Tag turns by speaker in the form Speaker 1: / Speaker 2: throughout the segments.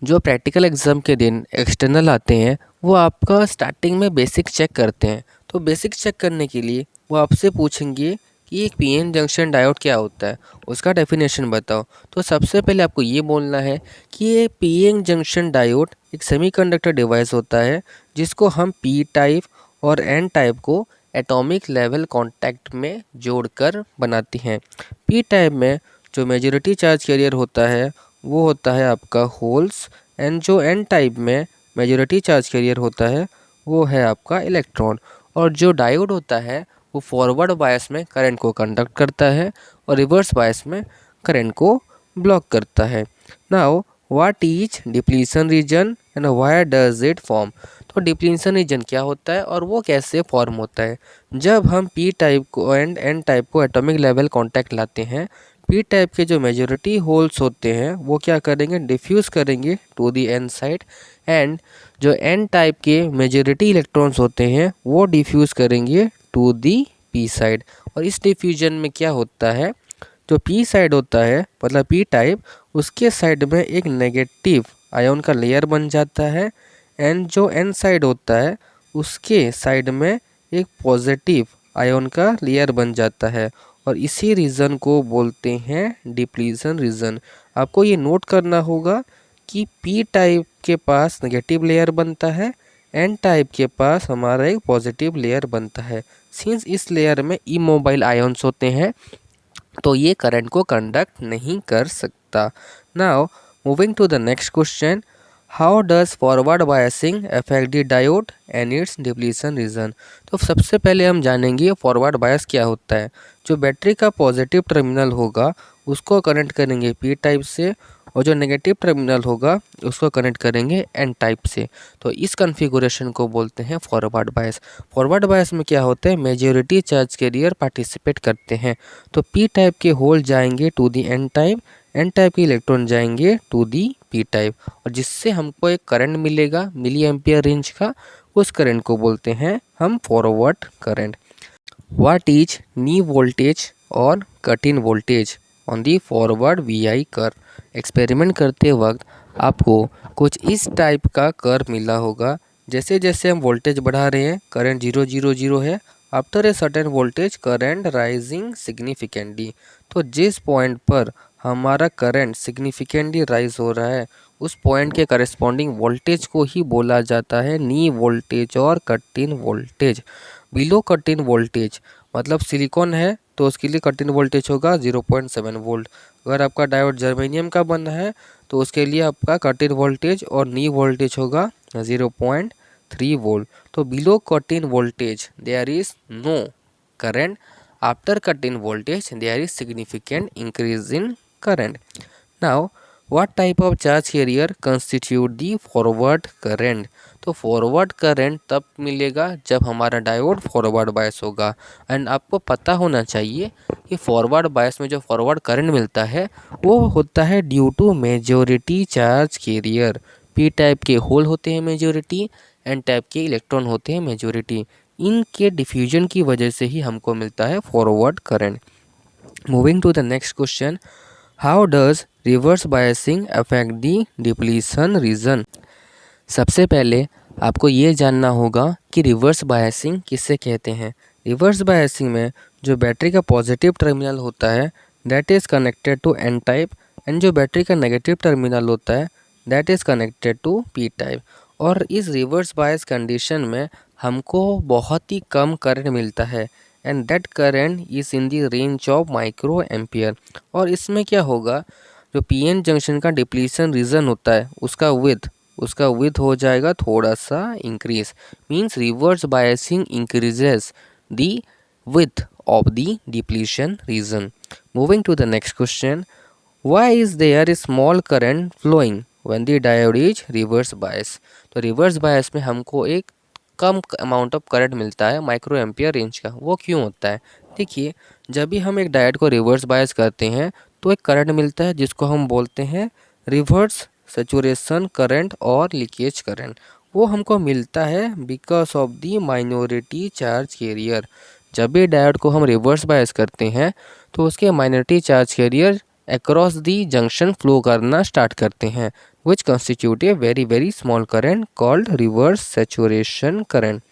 Speaker 1: जो practical exam के दिन एक्सटर्नल आते हैं वो आपका स्टार्टिंग में बेसिक चेक करते हैं। तो बेसिक चेक करने के लिए वो आपसे पूछेंगे कि एक पीएन जंक्शन डायोड क्या होता है, उसका डेफिनेशन बताओ। तो सबसे पहले आपको ये बोलना है कि ये पीएन जंक्शन डायोड एक सेमीकंडक्टर डिवाइस होता है जिसको हम पी टाइप और एन टाइप को एटॉमिक लेवल कांटेक्ट में जोड़कर बनाते हैं। पी टाइप में जो मेजॉरिटी चार्ज कैरियर होता है वो होता है आपका होल्स, एंड जो एन टाइप में मेजॉरिटी चार्ज कैरियर होता है वो है आपका इलेक्ट्रॉन। और जो डायोड होता है वो फॉरवर्ड बायस में करंट को कंडक्ट करता है और रिवर्स बायस में करंट को ब्लॉक करता है। Now what is depletion region and why does it form. तो डिप्लीशन रीजन क्या होता है और वो कैसे फॉर्म होता है। जब हम पी टाइप को एंड एन टाइप को एटॉमिक लेवल कांटेक्ट लाते हैं, पी टाइप के जो मेजॉरिटी होल्स होते हैं वो क्या करेंगे, डिफ्यूज़ करेंगे to the N side, and जो एन टाइप के मेजॉरिटी इलेक्ट्रॉन्स होते हैं वो डिफ्यूज़ करेंगे टू दी पी साइड। और इस डिफ्यूजन में क्या होता है, जो पी साइड होता है मतलब पी टाइप, उसके साइड में एक नेगेटिव आयन का लेयर बन जाता है, एंड जो एन साइड होता है उसके साइड में एक पॉजिटिव आयन का लेयर बन जाता है। और इसी रीज़न को बोलते हैं डिप्लीशन रीज़न। आपको ये नोट करना होगा कि पी टाइप के पास नेगेटिव लेयर बनता है, एन टाइप के पास हमारा एक पॉजिटिव लेयर बनता है। सिंस इस लेयर में इमोबाइल आयन्स होते हैं तो ये करंट को कंडक्ट नहीं कर सकता। Now moving to the next question, how does forward biasing affect the diode and its depletion region. तो सबसे पहले हम जानेंगे फॉरवर्ड बायस क्या होता है। जो बैटरी का पॉजिटिव टर्मिनल होगा उसको कनेक्ट करेंगे पी टाइप से, और जो नेगेटिव टर्मिनल होगा उसको कनेक्ट करेंगे एन टाइप से। तो इस कॉन्फ़िगरेशन को बोलते हैं फॉरवर्ड बायस। फॉरवर्ड बायस में क्या होता है, मेजॉरिटी चार्ज कैरियर पार्टिसिपेट करते हैं। तो पी टाइप के होल जाएंगे to the N type, N type के इलेक्ट्रॉन जाएंगे टू दी पी टाइप, और जिससे हमको एक करंट मिलेगा मिली एम्पियर रेंज का। उस करंट को बोलते हैं हम forward current. What is knee voltage और cut in voltage on the forward V I curve. Experiment करते वक्त आपको कुछ इस टाइप का कर्व मिला होगा। जैसे जैसे हम वोल्टेज बढ़ा रहे हैं करंट 0 0 0 है, after a certain voltage current rising significantly. तो जिस पॉइंट पर हमारा करंट सिग्निफिकेंटली राइज हो रहा है उस पॉइंट के करस्पॉन्डिंग वोल्टेज को ही बोला जाता है नी वोल्टेज और cut in voltage. Below cut in voltage मतलब सिलिकॉन है तो उसके लिए कट इन वोल्टेज होगा 0.7 वोल्ट। अगर आपका डायोड जर्मेनियम का बना है तो उसके लिए आपका कट इन वोल्टेज और नी वोल्टेज होगा 0.3 वोल्ट। तो below cut in voltage there is no current, after cut in voltage there is significant increase in current. Now what type of charge carrier constitute the forward current. तो forward current तब मिलेगा जब हमारा diode forward bias होगा। And आपको पता होना चाहिए कि फॉरवर्ड बायस में जो फॉरवर्ड करंट मिलता है वो होता है due to majority charge carrier. P type के होल होते हैं मेजॉरिटी, एन टाइप के इलेक्ट्रॉन होते हैं मेजॉरिटी। इनके डिफ्यूजन की वजह से ही हमको मिलता है forward current. Moving to the next question, how does reverse biasing affect the depletion region. सबसे पहले आपको ये जानना होगा कि रिवर्स बायसिंग किसे कहते हैं। रिवर्स बायसिंग में जो बैटरी का पॉजिटिव टर्मिनल होता है that is connected to N type, and जो बैटरी का नेगेटिव टर्मिनल होता है that is connected to P type. और इस रिवर्स बायस कंडीशन में हमको बहुत ही कम करंट मिलता है, and that current is in the range of micro ampere. और इसमें क्या होगा, जो पीएन जंक्शन का डिप्लीशन रीजन होता है उसका विथ हो जाएगा थोड़ा सा increase. Means reverse biasing increases the width of the depletion region. Moving to the next question, why is there a small current flowing when the diode is reverse bias. तो reverse बायस में हमको एक कम amount of current मिलता है micro ampere range का। वो क्यों होता है, देखिए जब भी हम एक डायोड को रिवर्स बायस करते हैं तो एक करंट मिलता है जिसको हम बोलते हैं रिवर्स सैचुरेशन करंट और लीकेज करंट। वो हमको मिलता है because of the minority charge carrier. जब भी डायोड को हम रिवर्स बायस करते हैं तो उसके minority charge carrier across the junction flow करना स्टार्ट करते हैं। which constitute a very very small current called reverse saturation current।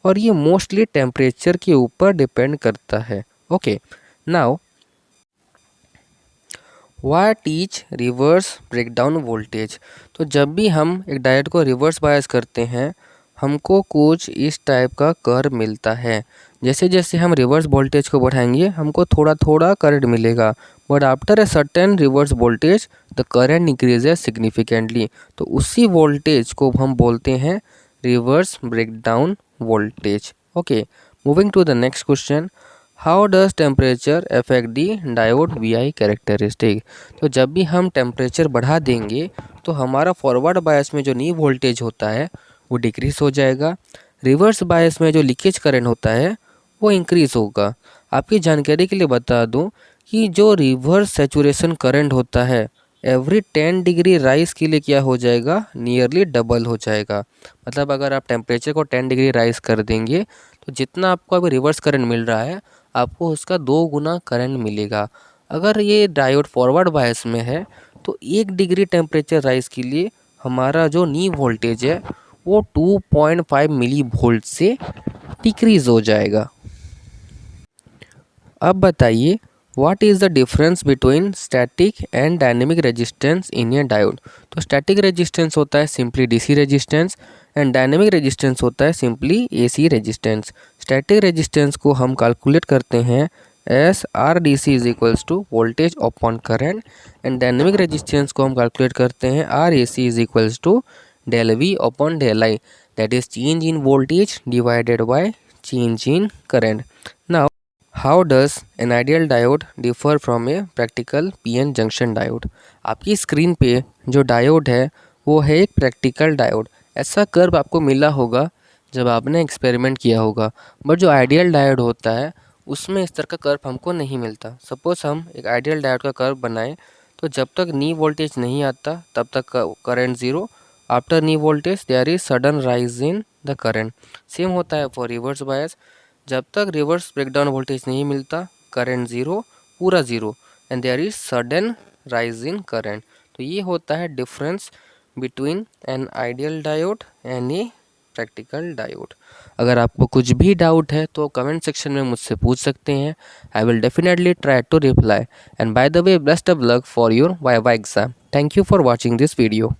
Speaker 1: और ये मोस्टली टेम्परेचर के ऊपर डिपेंड करता है। Okay, now what is reverse breakdown voltage. तो जब भी हम एक डायोड को रिवर्स बायस करते हैं हमको कुछ इस टाइप का कर्व मिलता है। जैसे जैसे हम रिवर्स वोल्टेज को बढ़ाएंगे हमको थोड़ा थोड़ा करंट मिलेगा, but after a certain reverse voltage the current increases significantly. तो उसी वोल्टेज को हम बोलते हैं reverse breakdown voltage. Okay, moving to the next question, how does temperature affect the diode V characteristic. तो जब भी हम टेम्परेचर बढ़ा देंगे तो हमारा फॉरवर्ड बायस में जो नी वोल्टेज होता है वो डिक्रीज हो जाएगा, रिवर्स बायस में जो लीकेज करंट होता है वो इंक्रीज होगा। आपकी जानकारी के लिए बता दूं कि जो रिवर्स सैचुरेशन करंट होता है एवरी 10 डिग्री राइज के लिए क्या हो जाएगा, नियरली डबल हो जाएगा। मतलब अगर आप टेम्परेचर को 10 डिग्री राइज कर देंगे तो जितना आपको अभी रिवर्स करंट मिल रहा है आपको उसका 2 गुना करंट मिलेगा। अगर ये डायोड फॉरवर्ड बायस में है तो 1 डिग्री टेम्परेचर राइज के लिए हमारा जो नी वोल्टेज है वो 2.5 मिली वोल्ट से डिक्रीज हो जाएगा। अब बताइए what is the difference between static and dynamic resistance in a diode. तो स्टैटिक रेजिस्टेंस होता है simply DC resistance and dynamic resistance होता है simply AC resistance. Static resistance को हम कैलकुलेट करते हैं as R D C is equals to voltage upon current and dynamic resistance को हम कैलकुलेट करते हैं R A C is equals to del V upon del I, that is change in voltage divided by change in current. Now how does an ideal diode differ from a practical PN junction diode। आपकी screen पे जो diode है वो है एक practical diode. ऐसा curve आपको मिला होगा जब आपने एक्सपेरिमेंट किया होगा, बट जो आइडियल डायोड होता है उसमें इस तरह का कर्व हमको नहीं मिलता। सपोज हम एक आइडियल डायोड का कर्व बनाएं तो जब तक नी वोल्टेज नहीं आता तब तक current zero, after knee voltage there is sudden rise in the current. Same होता है फॉर रिवर्स बायस, जब तक रिवर्स ब्रेकडाउन वोल्टेज नहीं मिलता करंट ज़ीरो, पूरा zero, and there is sudden rise in current. तो ये होता है difference between an ideal diode and a practical diode. अगर आपको कुछ भी डाउट है तो कमेंट सेक्शन में मुझसे पूछ सकते हैं। I will definitely try to reply, and by the way best of luck for your viva exam. Thank you for watching this video.